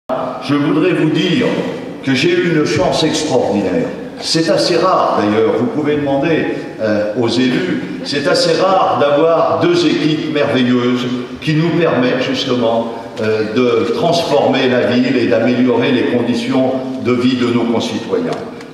Je voudrais vous dire que j'ai eu une chance extraordinaire. C'est assez rare d'ailleurs, vous pouvez demander aux élus, c'est assez rare d'avoir deux équipes merveilleuses qui nous permettent justement de transformer la ville et d'améliorer les conditions de vie de nos concitoyens.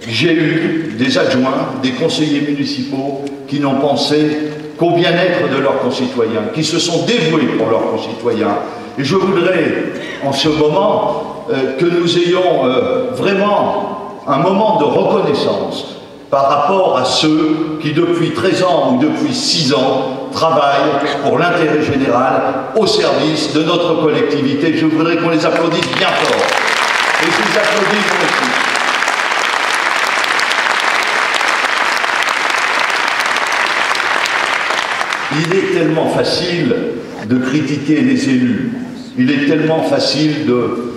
J'ai eu des adjoints, des conseillers municipaux qui n'ont pensé qu'au bien-être de leurs concitoyens, qui se sont dévoués pour leurs concitoyens. Et je voudrais, en ce moment, que nous ayons vraiment un moment de reconnaissance par rapport à ceux qui, depuis 13 ans ou depuis 6 ans, travaillent pour l'intérêt général au service de notre collectivité. Je voudrais qu'on les applaudisse bien fort. Et je vous applaudis moi aussi. Il est tellement facile de critiquer les élus. Il est tellement facile de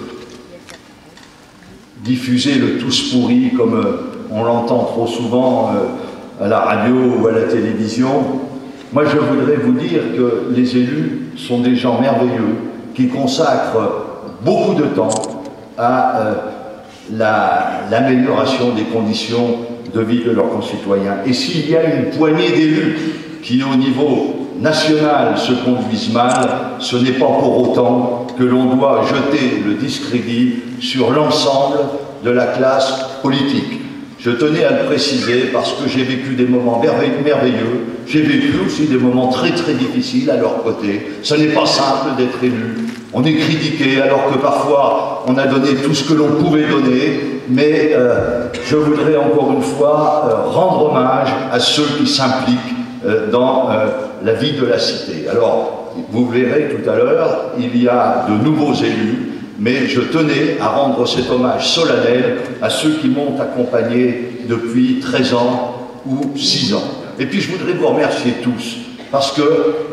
diffuser le tous pourri comme on l'entend trop souvent à la radio ou à la télévision. Moi, je voudrais vous dire que les élus sont des gens merveilleux qui consacrent beaucoup de temps à l'amélioration des conditions de vie de leurs concitoyens. Et s'il y a une poignée d'élus qui, au niveau national, se conduisent mal, ce n'est pas pour autant que l'on doit jeter le discrédit sur l'ensemble de la classe politique. Je tenais à le préciser parce que j'ai vécu des moments merveilleux, j'ai vécu aussi des moments très difficiles à leur côté. Ce n'est pas simple d'être élu. On est critiqué alors que parfois on a donné tout ce que l'on pouvait donner, mais je voudrais encore une fois rendre hommage à ceux qui s'impliquent dans la vie de la cité. Alors, vous verrez tout à l'heure, il y a de nouveaux élus, mais je tenais à rendre cet hommage solennel à ceux qui m'ont accompagné depuis 13 ans ou 6 ans. Et puis je voudrais vous remercier tous, parce que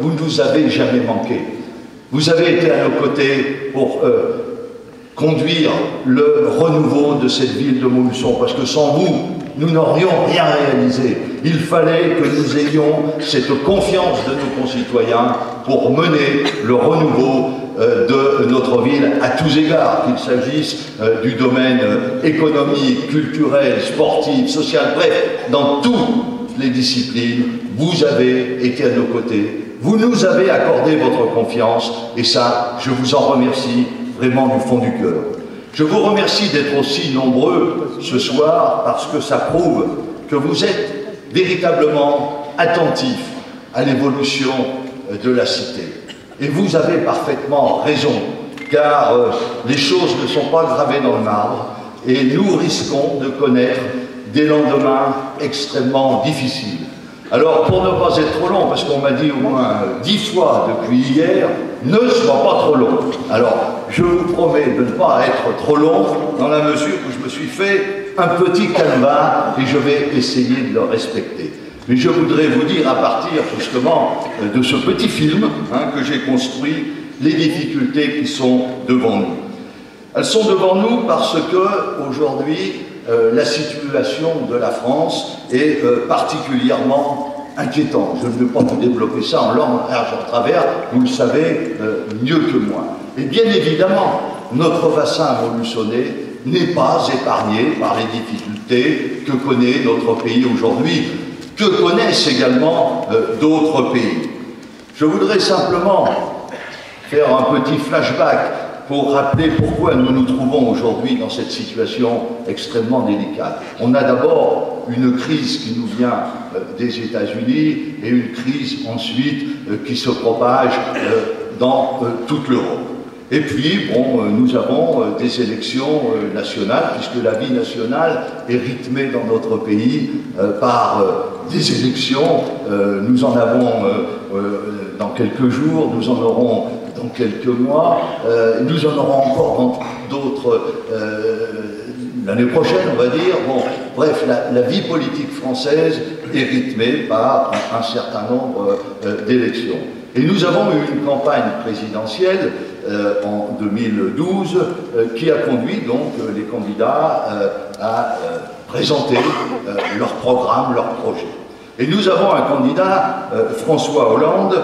vous ne nous avez jamais manqué. Vous avez été à nos côtés pour conduire le renouveau de cette ville de Montluçon, parce que sans vous, nous n'aurions rien réalisé. Il fallait que nous ayons cette confiance de nos concitoyens pour mener le renouveau de notre ville à tous égards, qu'il s'agisse du domaine économique, culturel, sportif, social, bref, dans toutes les disciplines, vous avez été à nos côtés, vous nous avez accordé votre confiance, et ça, je vous en remercie vraiment du fond du cœur. Je vous remercie d'être aussi nombreux ce soir, parce que ça prouve que vous êtes véritablement attentifs à l'évolution de la cité. Et vous avez parfaitement raison, car les choses ne sont pas gravées dans le marbre, et nous risquons de connaître des lendemains extrêmement difficiles. Alors, pour ne pas être trop long, parce qu'on m'a dit au moins 10 fois depuis hier, ne sois pas trop long. Alors, je vous promets de ne pas être trop long, dans la mesure où je me suis fait un petit canevas, et je vais essayer de le respecter. Mais je voudrais vous dire, à partir justement de ce petit film que j'ai construit, les difficultés qui sont devant nous. Elles sont devant nous parce que, aujourd'hui, la situation de la France est particulièrement inquiétante. Je ne veux pas vous développer ça en long, large, en travers, vous le savez mieux que moi. Et bien évidemment, notre bassin montluçonnais n'est pas épargné par les difficultés que connaît notre pays aujourd'hui, que connaissent également d'autres pays. Je voudrais simplement faire un petit flashback pour rappeler pourquoi nous nous trouvons aujourd'hui dans cette situation extrêmement délicate. On a d'abord une crise qui nous vient des États-Unis et une crise ensuite qui se propage dans toute l'Europe. Et puis, bon, nous avons des élections nationales, puisque la vie nationale est rythmée dans notre pays par des élections. Nous en avons dans quelques jours, nous en aurons dans quelques mois, nous en aurons encore dans d'autres l'année prochaine, on va dire. Bon, bref, la vie politique française est rythmée par un certain nombre d'élections. Et nous avons eu une campagne présidentielle en 2012 qui a conduit donc les candidats à présenter leur programme, leur projet. Et nous avons un candidat, François Hollande,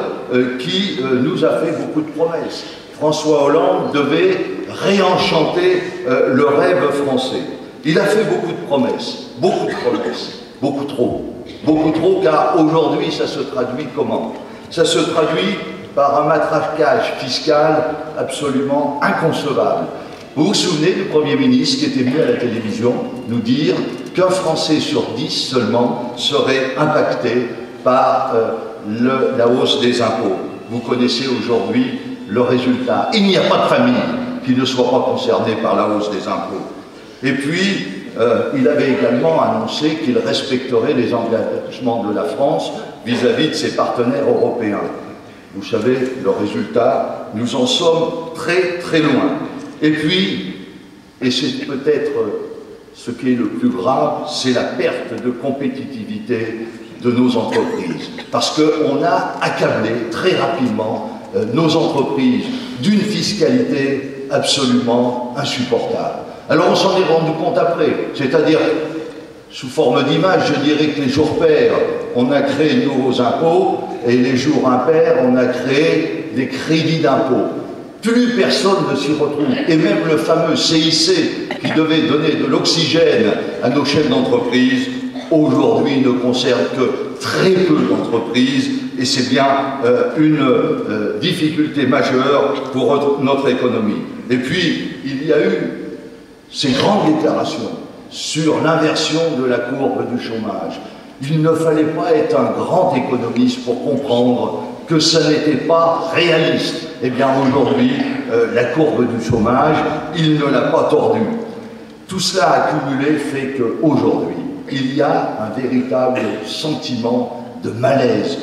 qui nous a fait beaucoup de promesses. François Hollande devait réenchanter le rêve français. Il a fait beaucoup de promesses, beaucoup trop, car aujourd'hui ça se traduit comment? Ça se traduit par un matraquage fiscal absolument inconcevable. Vous vous souvenez du Premier ministre qui était venu à la télévision nous dire qu'un Français sur 10 seulement serait impacté par la hausse des impôts. Vous connaissez aujourd'hui le résultat. Il n'y a pas de famille qui ne soit pas concernée par la hausse des impôts. Et puis, il avait également annoncé qu'il respecterait les engagements de la France vis-à-vis de ses partenaires européens. Vous savez, le résultat, nous en sommes très loin. Et puis, et c'est peut-être ce qui est le plus grave, c'est la perte de compétitivité de nos entreprises. Parce qu'on a accablé très rapidement nos entreprises d'une fiscalité absolument insupportable. Alors on s'en est rendu compte après, c'est-à-dire, sous forme d'image, je dirais que les jours pairs, on a créé de nouveaux impôts, et les jours impairs, on a créé des crédits d'impôt. Plus personne ne s'y retrouve. Et même le fameux CIC, qui devait donner de l'oxygène à nos chefs d'entreprise, aujourd'hui ne concerne que très peu d'entreprises, et c'est bien une difficulté majeure pour notre économie. Et puis, il y a eu ces grandes déclarations sur l'inversion de la courbe du chômage. Il ne fallait pas être un grand économiste pour comprendre que ça n'était pas réaliste. Eh bien aujourd'hui, la courbe du chômage, il ne l'a pas tordue. Tout cela accumulé fait qu'aujourd'hui, il y a un véritable sentiment de malaise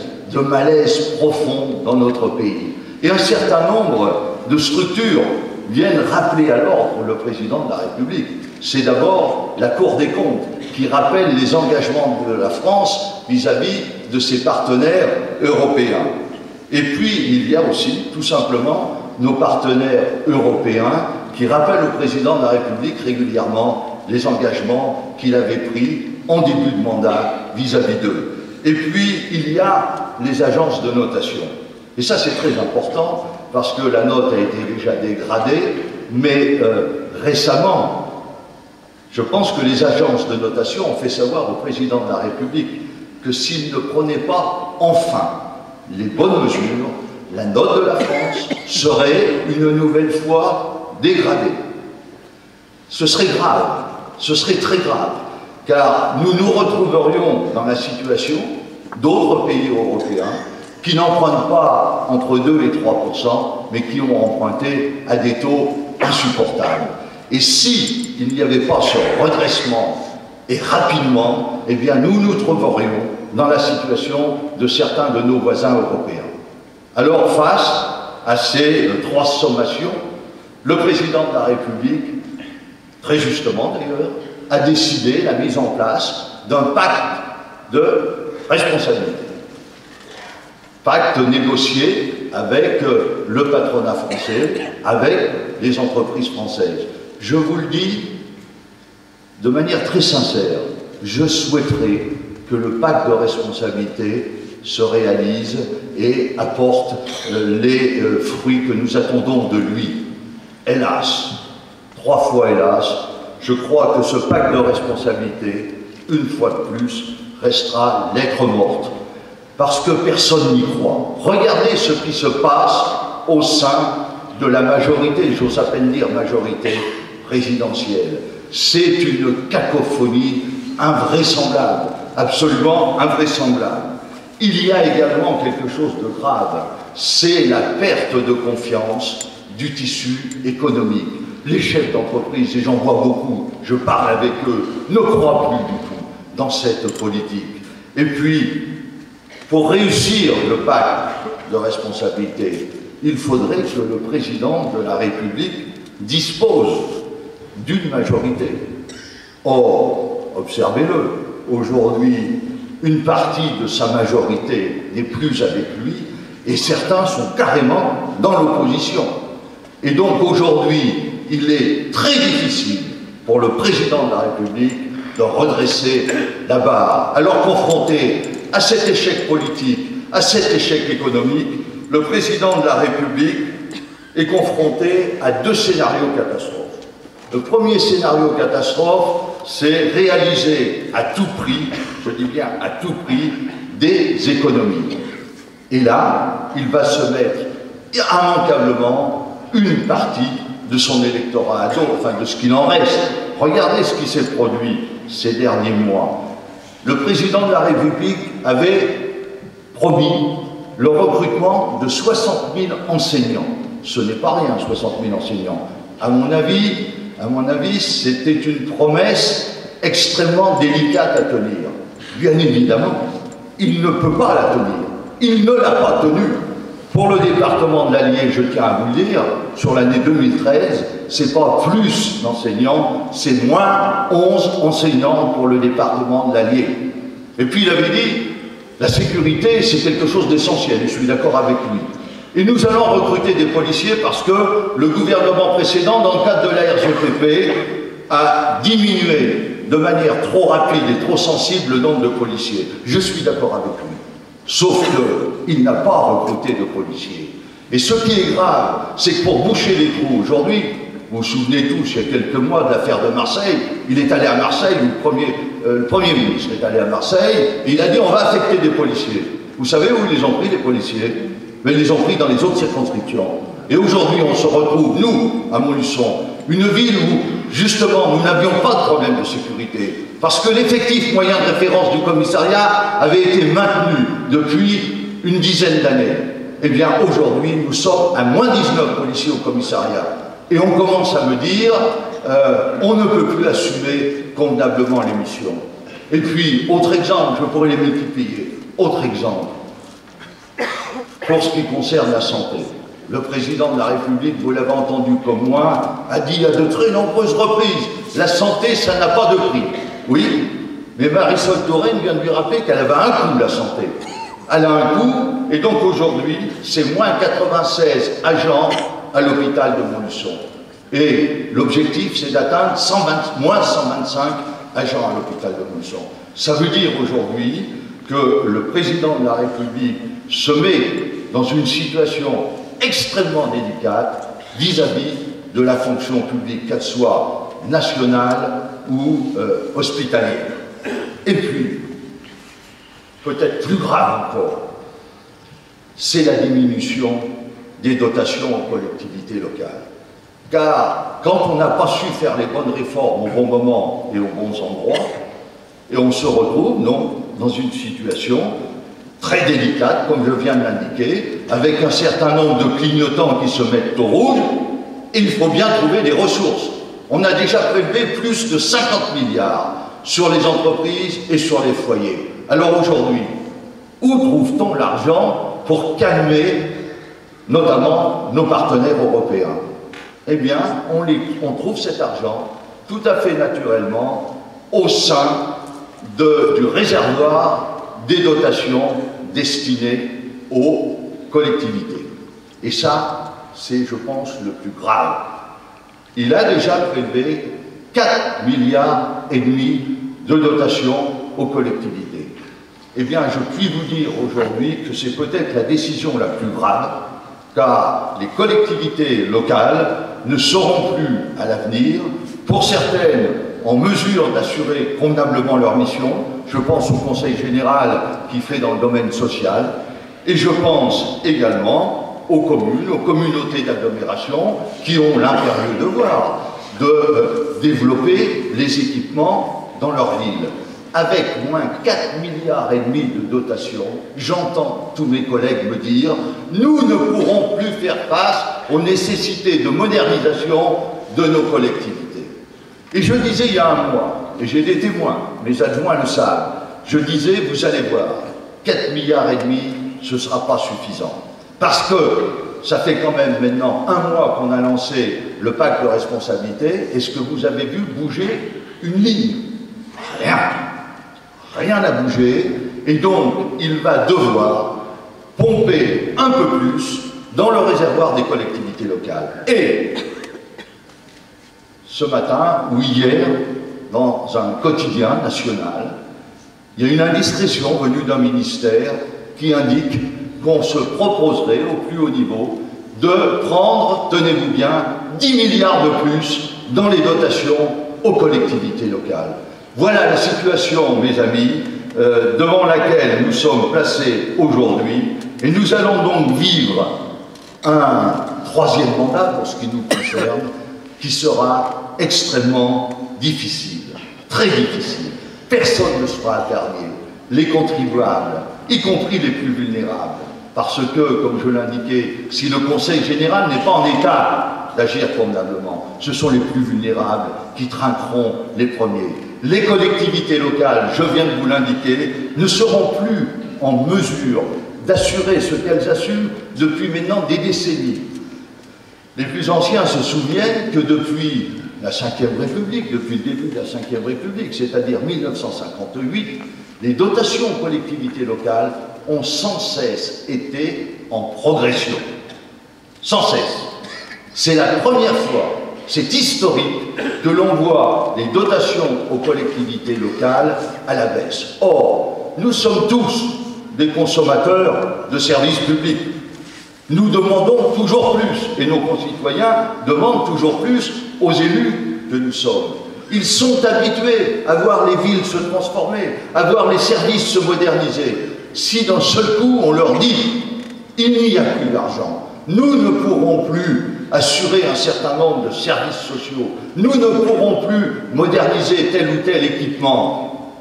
profond dans notre pays. Et un certain nombre de structures viennent rappeler à l'ordre le président de la République. C'est d'abord la Cour des comptes qui rappelle les engagements de la France vis-à-vis de ses partenaires européens. Et puis, il y a aussi, tout simplement, nos partenaires européens qui rappellent au président de la République régulièrement les engagements qu'il avait pris en début de mandat vis-à-vis d'eux. Et puis, il y a les agences de notation. Et ça, c'est très important, parce que la note a été déjà dégradée, mais récemment, je pense que les agences de notation ont fait savoir au président de la République que s'il ne prenait pas enfin les bonnes mesures, la note de la France serait une nouvelle fois dégradée. Ce serait grave, ce serait très grave, car nous nous retrouverions dans la situation d'autres pays européens qui n'empruntent pas entre 2 et 3%, mais qui ont emprunté à des taux insupportables. Et si il n'y avait pas ce redressement, et rapidement, eh bien nous nous trouverions dans la situation de certains de nos voisins européens. Alors, face à ces 3 sommations, le président de la République, très justement d'ailleurs, a décidé la mise en place d'un pacte de responsabilité. Pacte négocié avec le patronat français, avec les entreprises françaises. Je vous le dis de manière très sincère, je souhaiterais que le pacte de responsabilité se réalise et apporte les fruits que nous attendons de lui. Hélas, 3 fois hélas, je crois que ce pacte de responsabilité, une fois de plus, restera lettre morte, parce que personne n'y croit. Regardez ce qui se passe au sein de la majorité, j'ose à peine dire majorité présidentielle. C'est une cacophonie invraisemblable, absolument invraisemblable. Il y a également quelque chose de grave, c'est la perte de confiance du tissu économique. Les chefs d'entreprise, et j'en vois beaucoup, je parle avec eux, ne croient plus du tout dans cette politique. Et puis, pour réussir le pacte de responsabilité, il faudrait que le président de la République dispose d'une majorité. Or, observez-le, aujourd'hui, une partie de sa majorité n'est plus avec lui, et certains sont carrément dans l'opposition. Et donc aujourd'hui, il est très difficile pour le président de la République de redresser la barre. Alors confronté à cet échec politique, à cet échec économique, le président de la République est confronté à deux scénarios catastrophes. Le premier scénario catastrophe, c'est réaliser à tout prix, je dis bien à tout prix, des économies. Et là, il va se mettre immanquablement une partie de son électorat à dos, enfin de ce qu'il en reste. Regardez ce qui s'est produit ces derniers mois. Le président de la République avait promis le recrutement de 60 000 enseignants. Ce n'est pas rien, 60 000 enseignants. À mon avis, c'était une promesse extrêmement délicate à tenir. Bien évidemment, il ne peut pas la tenir. Il ne l'a pas tenue. Pour le département de l'Allier, je tiens à vous le dire, sur l'année 2013, c'est pas plus d'enseignants, c'est moins 11 enseignants pour le département de l'Allier. Et puis il avait dit, la sécurité, c'est quelque chose d'essentiel, et je suis d'accord avec lui. Et nous allons recruter des policiers parce que le gouvernement précédent, dans le cadre de la RGPP, a diminué de manière trop rapide et trop sensible le nombre de policiers. Je suis d'accord avec lui. Sauf qu'il n'a pas recruté de policiers. Et ce qui est grave, c'est que pour boucher les trous, aujourd'hui, vous vous souvenez tous, il y a quelques mois de l'affaire de Marseille, il est allé à Marseille, le Premier ministre est allé à Marseille, et il a dit on va affecter des policiers. Vous savez où ils les ont pris, les policiers? Mais ils les ont pris dans les autres circonscriptions. Et aujourd'hui, on se retrouve, nous, à Montluçon, une ville où, justement, nous n'avions pas de problème de sécurité, parce que l'effectif moyen de référence du commissariat avait été maintenu depuis une dizaine d'années. Eh bien, aujourd'hui, nous sommes à moins 19 policiers au commissariat. Et on commence à me dire, on ne peut plus assumer convenablement les missions. Et puis, autre exemple, je pourrais les multiplier. Autre exemple, pour ce qui concerne la santé. Le président de la République, vous l'avez entendu comme moi, a dit à de très nombreuses reprises, la santé, ça n'a pas de prix. Oui, mais Marisol Touraine vient de lui rappeler qu'elle avait un coût, la santé. Elle a un coût, et donc aujourd'hui, c'est moins 96 agents à l'hôpital de Montluçon. Et l'objectif, c'est d'atteindre moins 125 agents à l'hôpital de Montluçon. Ça veut dire aujourd'hui que le président de la République se met dans une situation extrêmement délicate vis-à-vis de la fonction publique, qu'elle soit nationale ou hospitalière. Et puis, peut-être plus grave encore, c'est la diminution des dotations aux collectivités locales. Car quand on n'a pas su faire les bonnes réformes au bon moment et aux bons endroits, et on se retrouve donc dans une situation très délicate, comme je viens de l'indiquer, avec un certain nombre de clignotants qui se mettent au rouge, et il faut bien trouver des ressources. On a déjà prélevé plus de 50 milliards sur les entreprises et sur les foyers. Alors aujourd'hui, où trouve-t-on l'argent pour calmer notamment nos partenaires européens? Eh bien, on trouve cet argent tout à fait naturellement au sein du réservoir des dotations destinées aux collectivités. Et ça, c'est, je pense, le plus grave. Il a déjà prélevé 4,5 milliards de dotations aux collectivités. Eh bien, je puis vous dire aujourd'hui que c'est peut-être la décision la plus grave, car les collectivités locales ne seront plus à l'avenir, pour certaines en mesure d'assurer convenablement leur mission. Je pense au Conseil général qui fait dans le domaine social, et je pense également aux communes, aux communautés d'agglomération qui ont l'impérieux devoir de développer les équipements dans leur ville. Avec moins 4,5 milliards de dotation, j'entends tous mes collègues me dire « Nous ne pourrons plus faire face aux nécessités de modernisation de nos collectivités ». Et je disais il y a un mois, et j'ai des témoins, mes adjoints le savent, je disais « Vous allez voir, 4,5 milliards, ce ne sera pas suffisant. » Parce que ça fait quand même maintenant un mois qu'on a lancé le pacte de responsabilité. Est-ce que vous avez vu bouger une ligne? Rien. Rien n'a bougé, et donc il va devoir pomper un peu plus dans le réservoir des collectivités locales. Et ce matin, ou hier, dans un quotidien national, il y a une indiscrétion venue d'un ministère qui indique qu'on se proposerait au plus haut niveau de prendre, tenez-vous bien, 10 milliards de plus dans les dotations aux collectivités locales. Voilà la situation, mes amis, devant laquelle nous sommes placés aujourd'hui, et nous allons donc vivre un troisième mandat, pour ce qui nous concerne, qui sera extrêmement difficile, très difficile. Personne ne sera épargné, les contribuables, y compris les plus vulnérables, parce que, comme je l'indiquais, si le Conseil général n'est pas en état d'agir convenablement, ce sont les plus vulnérables qui trinqueront les premiers. Les collectivités locales, je viens de vous l'indiquer, ne seront plus en mesure d'assurer ce qu'elles assument depuis maintenant des décennies. Les plus anciens se souviennent que depuis la Ve République, depuis le début de la Ve République, c'est-à-dire 1958, les dotations aux collectivités locales ont sans cesse été en progression. Sans cesse. C'est la première fois, c'est historique, que l'on voit les dotations aux collectivités locales à la baisse. Or, nous sommes tous des consommateurs de services publics. Nous demandons toujours plus, et nos concitoyens demandent toujours plus aux élus que nous sommes. Ils sont habitués à voir les villes se transformer, à voir les services se moderniser. Si d'un seul coup on leur dit « il n'y a plus d'argent, nous ne pourrons plus assurer un certain nombre de services sociaux, nous ne pourrons plus moderniser tel ou tel équipement »,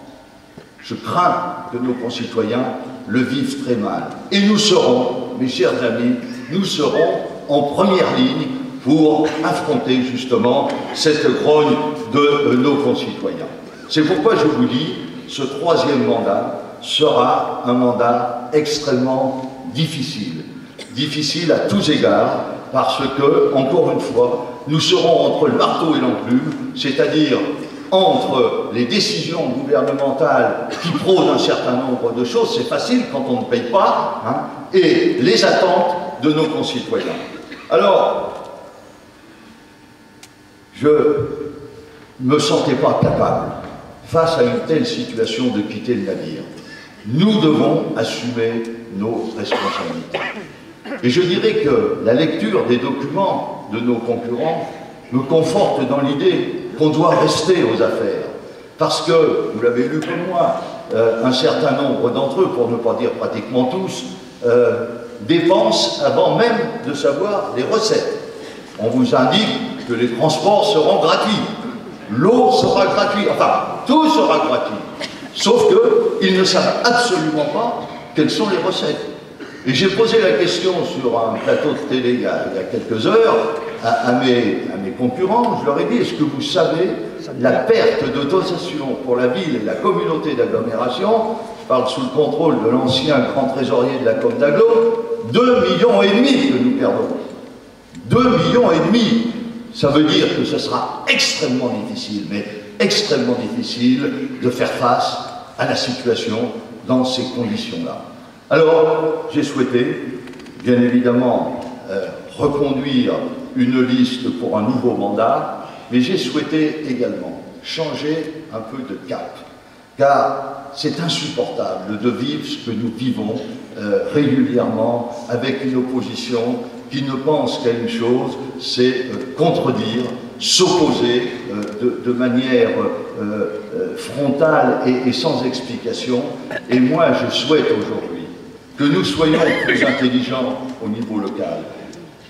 je crains que nos concitoyens le vivent très mal. Et nous serons, mes chers amis, nous serons en première ligne pour affronter justement cette grogne de nos concitoyens. C'est pourquoi je vous dis, ce troisième mandat sera un mandat extrêmement difficile. Difficile à tous égards, parce que, encore une fois, nous serons entre le marteau et l'enclume, c'est-à-dire entre les décisions gouvernementales qui prônent un certain nombre de choses, c'est facile quand on ne paye pas, hein, et les attentes de nos concitoyens. Alors, je ne me sentais pas capable, face à une telle situation, de quitter le navire. Nous devons assumer nos responsabilités. Et je dirais que la lecture des documents de nos concurrents me conforte dans l'idée qu'on doit rester aux affaires. Parce que, vous l'avez lu comme moi, un certain nombre d'entre eux, pour ne pas dire pratiquement tous, dépensent avant même de savoir les recettes. On vous indique que les transports seront gratuits, l'eau sera gratuite, enfin, tout sera gratuit. Sauf qu'ils ne savent absolument pas quelles sont les recettes. Et j'ai posé la question sur un plateau de télé il y a quelques heures à mes concurrents. Je leur ai dit, est-ce que vous savez la perte de dotation pour la ville et la communauté d'agglomération, je parle sous le contrôle de l'ancien grand trésorier de la Com d'Aglo, 2,5 millions que nous perdons. 2,5 millions. Ça veut dire que ce sera extrêmement difficile, mais extrêmement difficile de faire face à la situation dans ces conditions-là. Alors, j'ai souhaité, bien évidemment, reconduire une liste pour un nouveau mandat, mais j'ai souhaité également changer un peu de cap, car c'est insupportable de vivre ce que nous vivons régulièrement avec une opposition qui ne pense qu'à une chose, c'est contredire, s'opposer de manière frontale et sans explication. Et moi, je souhaite aujourd'hui que nous soyons plus intelligents au niveau local.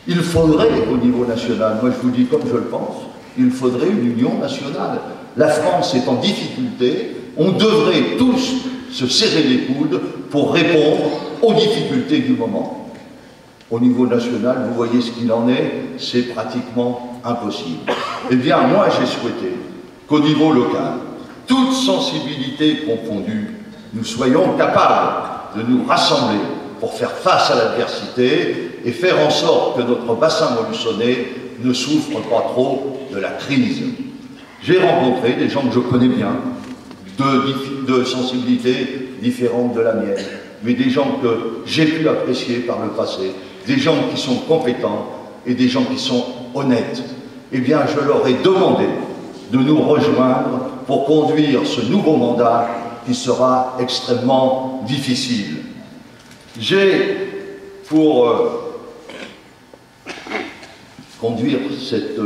Il faudrait, au niveau national, moi je vous dis comme je le pense, il faudrait une union nationale. La France est en difficulté, on devrait tous se serrer les coudes pour répondre aux difficultés du moment. Au niveau national, vous voyez ce qu'il en est, c'est pratiquement impossible. Eh bien, moi j'ai souhaité qu'au niveau local, toutes sensibilités confondues, nous soyons capables de nous rassembler pour faire face à l'adversité et faire en sorte que notre bassin molusonnais ne souffre pas trop de la crise. J'ai rencontré des gens que je connais bien, de sensibilités différentes de la mienne, mais des gens que j'ai pu apprécier par le passé, des gens qui sont compétents et des gens qui sont honnêtes. Eh bien, je leur ai demandé de nous rejoindre pour conduire ce nouveau mandat qui sera extrêmement difficile. J'ai, pour conduire cette,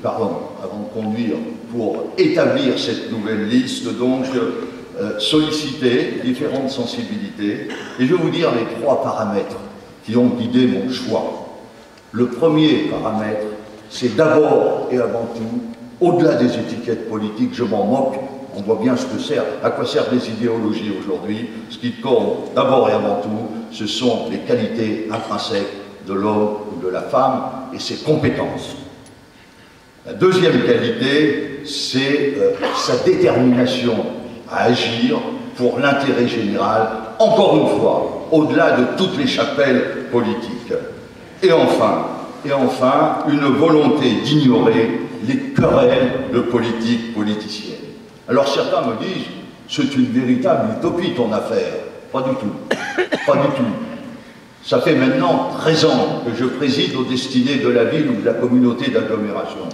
avant de conduire, pour établir cette nouvelle liste, donc solliciter différentes sensibilités. Et je vais vous dire les 3 paramètres qui ont guidé mon choix. Le premier paramètre, c'est d'abord et avant tout, au-delà des étiquettes politiques, je m'en moque, on voit bien ce que sert, à quoi servent les idéologies aujourd'hui. Ce qui compte d'abord et avant tout, ce sont les qualités intrinsèques de l'homme ou de la femme et ses compétences. La deuxième qualité, c'est sa détermination à agir pour l'intérêt général, encore une fois, au-delà de toutes les chapelles politiques. Et enfin, une volonté d'ignorer les querelles de politique politicienne. Alors certains me disent, c'est une véritable utopie ton affaire. Pas du tout. Pas du tout. Ça fait maintenant 13 ans que je préside aux destinées de la ville ou de la communauté d'agglomération.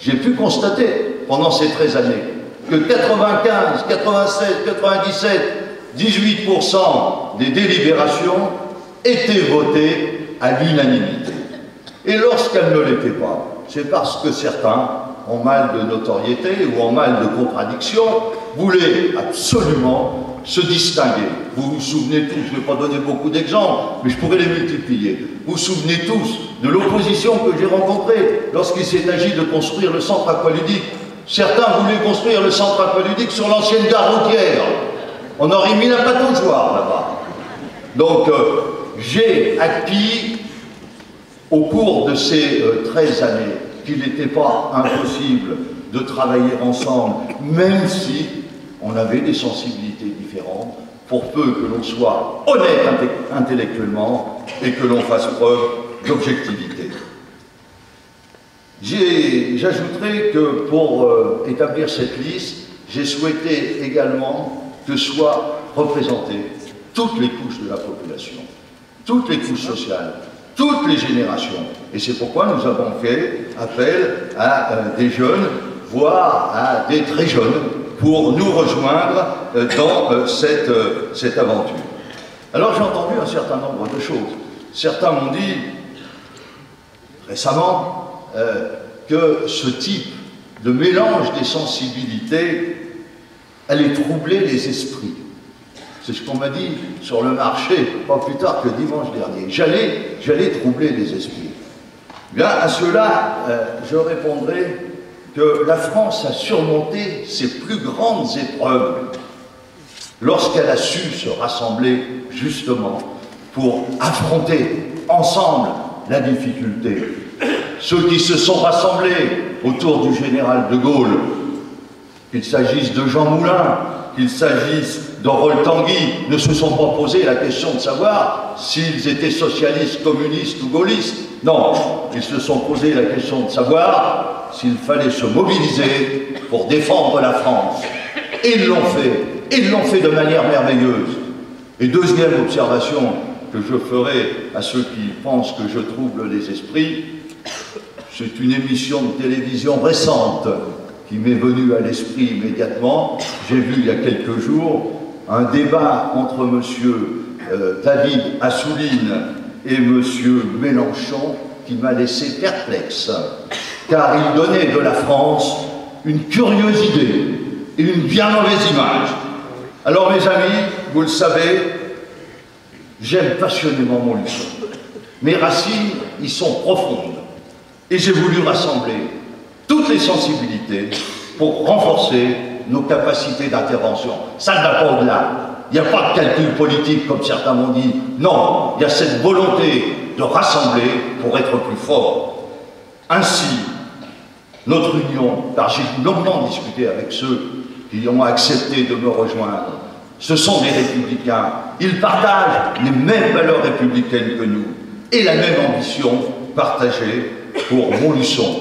J'ai pu constater pendant ces 13 années que 95, 96, 97, 18% des délibérations étaient votées à l'unanimité. Et lorsqu'elles ne l'étaient pas, c'est parce que certains, en mal de notoriété ou en mal de contradiction, voulaient absolument se distinguer. Vous vous souvenez tous, je ne vais pas donner beaucoup d'exemples, mais je pourrais les multiplier. Vous vous souvenez tous de l'opposition que j'ai rencontrée lorsqu'il s'est agi de construire le centre aqualudique. Certains voulaient construire le centre aqualudique sur l'ancienne gare routière. On aurait mis la pataugeoire là-bas. Donc, j'ai acquis, au cours de ces 13 années, qu'il n'était pas impossible de travailler ensemble, même si on avait des sensibilités différentes, pour peu que l'on soit honnête intellectuellement et que l'on fasse preuve d'objectivité. J'ajouterai que pour établir cette liste, j'ai souhaité également que soient représentées toutes les couches de la population, toutes les couches sociales, toutes les générations. Et c'est pourquoi nous avons fait appel à des jeunes, voire à des très jeunes, pour nous rejoindre dans cette aventure. Alors j'ai entendu un certain nombre de choses. Certains m'ont dit récemment que ce type de mélange des sensibilités allait troubler les esprits. C'est ce qu'on m'a dit sur le marché, pas plus tard que dimanche dernier. J'allais troubler les esprits. Bien, à cela, je répondrai que la France a surmonté ses plus grandes épreuves lorsqu'elle a su se rassembler justement pour affronter ensemble la difficulté. Ceux qui se sont rassemblés autour du général de Gaulle, qu'il s'agisse de Jean Moulin, qu'il s'agisse de Rolf Tanguy, ne se sont pas posé la question de savoir s'ils étaient socialistes, communistes ou gaullistes. Non, ils se sont posé la question de savoir s'il fallait se mobiliser pour défendre la France. Et ils l'ont fait. Et ils l'ont fait de manière merveilleuse. Et deuxième observation que je ferai à ceux qui pensent que je trouble les esprits, c'est une émission de télévision récente qui m'est venue à l'esprit immédiatement. J'ai vu il y a quelques jours un débat entre M. David Assouline et M. Mélenchon qui m'a laissé perplexe, car il donnait de la France une curieuse idée et une bien mauvaise image. Alors mes amis, vous le savez, j'aime passionnément Montluçon. Mes racines y sont profondes et j'ai voulu rassembler toutes les sensibilités pour renforcer nos capacités d'intervention. Ça ne va pas au-delà. Il n'y a pas de calcul politique comme certains m'ont dit. Non, il y a cette volonté de rassembler pour être plus fort. Ainsi, notre union, car j'ai longuement discuté avec ceux qui ont accepté de me rejoindre, ce sont des républicains. Ils partagent les mêmes valeurs républicaines que nous et la même ambition partagée pour Montluçon.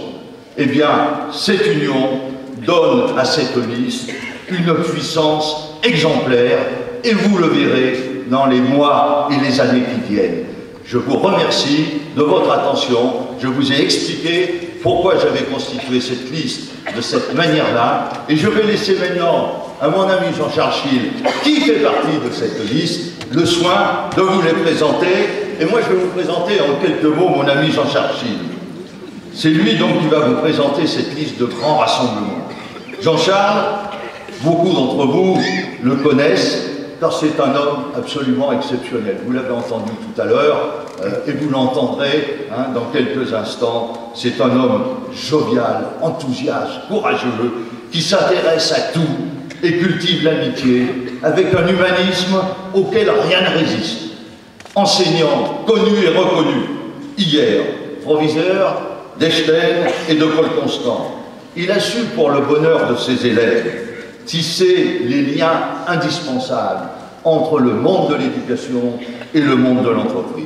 Eh bien, cette union donne à cette liste une puissance exemplaire et vous le verrez dans les mois et les années qui viennent. Je vous remercie de votre attention. Je vous ai expliqué pourquoi j'avais constitué cette liste de cette manière-là. Et je vais laisser maintenant à mon ami Jean-Charles Schill, qui fait partie de cette liste, le soin de vous les présenter. Et moi, je vais vous présenter en quelques mots mon ami Jean-Charles Schill. C'est lui donc qui va vous présenter cette liste de grands rassemblements. Jean-Charles, beaucoup d'entre vous le connaissent, car c'est un homme absolument exceptionnel. Vous l'avez entendu tout à l'heure, et vous l'entendrez dans quelques instants. C'est un homme jovial, enthousiaste, courageux, qui s'intéresse à tout et cultive l'amitié avec un humanisme auquel rien ne résiste. Enseignant, connu et reconnu, hier, proviseur d'Einstein et de Paul Constant, il a su, pour le bonheur de ses élèves, tisser les liens indispensables entre le monde de l'éducation et le monde de l'entreprise.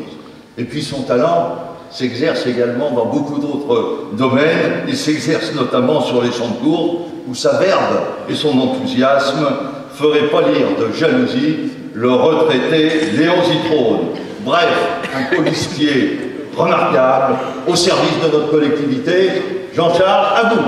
Et puis son talent s'exerce également dans beaucoup d'autres domaines. Il s'exerce notamment sur les champs de course, où sa verve et son enthousiasme feraient pâlir de jalousie le retraité Léon Zitrone. Bref, un colistier remarquable au service de notre collectivité. Jean-Charles, à vous.